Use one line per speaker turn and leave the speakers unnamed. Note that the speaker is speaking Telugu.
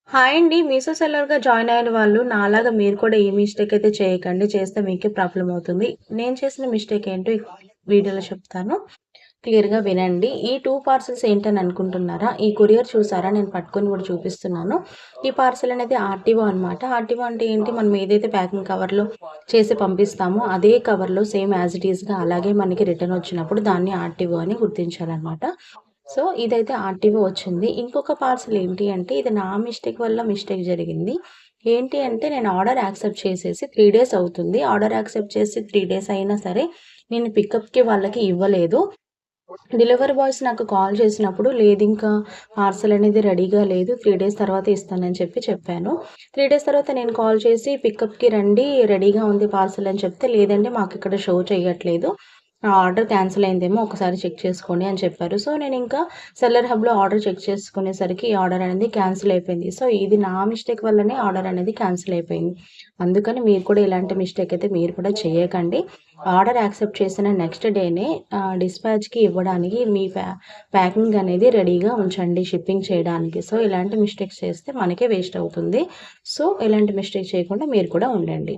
హాయ్ అండి. మీషో సెల్లర్‌గా జాయిన్ అయిన వాళ్ళు నాలాగా మీరు కూడా ఈ మిస్టేక్ అయితే చేయకండి. చేస్తే మీకే ప్రాబ్లమ్ అవుతుంది. నేను చేసిన మిస్టేక్ ఏంటో ఈ వీడియోలో చెప్తాను. క్లియర్‌గా వినండి. ఈ 2 పార్సెల్స్ ఏంటని అనుకుంటున్నారా? ఈ కొరియర్ చూసారా? నేను పట్టుకొని కూడా చూపిస్తున్నాను. ఈ పార్సెల్ అనేది ఆర్‌టిఓ అనమాట. ఆర్‌టిఓ అంటే ఏంటి? మనం ఏదైతే ప్యాకింగ్ కవర్‌లో చేసి పంపిస్తామో అదే కవర్‌లో సేమ్ యాజ్ ఇట్ ఈస్‌గా అలాగే మనకి రిటర్న్ వచ్చినప్పుడు దాన్ని ఆర్‌టిఓ అని గుర్తించాలనమాట. సో, ఇదైతే ఆర్‌టిఓ వచ్చింది. ఇంకొక పార్సెల్ ఏంటి అంటే, ఇది నా మిస్టేక్ వల్ల మిస్టేక్ జరిగింది. ఏంటి అంటే, నేను ఆర్డర్ యాక్సెప్ట్ చేసేసి 3 డేస్ అవుతుంది. ఆర్డర్ యాక్సెప్ట్ చేసి 3 డేస్ అయినా సరే, నేను పికప్‌కి వాళ్ళకి ఇవ్వలేదు. డెలివరీ బాయ్స్ నాకు కాల్ చేసినప్పుడు, లేదింకా పార్సెల్ అనేది రెడీగా లేదు. 3 డేస్ తర్వాత ఇస్తానని చెప్పాను. 3 డేస్ తర్వాత నేను కాల్ చేసి, పికప్‌కి రండి, రెడీగా ఉంది పార్సెల్ అని చెప్తే, లేదండి మాకిక్కడ షో చేయట్లేదు. ఆ ఆర్డర్ క్యాన్సిల్ అయిందేమో ఒకసారి చెక్ చేసుకోండి అని చెప్పారు. సో, నేనింకా సెల్లర్ హబ్‌లో ఆర్డర్ చెక్ చేసుకునేసరికి ఈ ఆర్డర్ అనేది క్యాన్సిల్ అయిపోయింది. సో, ఇది నా మిస్టేక్ వల్లనే ఆర్డర్ అనేది క్యాన్సిల్ అయిపోయింది. అందుకని మీరు కూడా ఇలాంటి మిస్టేక్ అయితే మీరు కూడా చేయకండి. ఆర్డర్ యాక్సెప్ట్ చేసిన నెక్స్ట్ డేనే డిస్పాచ్‌కి ఇవ్వడానికి మీ ప్యాకింగ్ అనేది రెడీగా ఉంచండి షిప్పింగ్ చేయడానికి. సో, ఇలాంటి మిస్టేక్స్ చేస్తే మనకే వేస్ట్ అవుతుంది. సో, ఇలాంటి మిస్టేక్ చేయకుండా మీరు కూడా ఉండండి.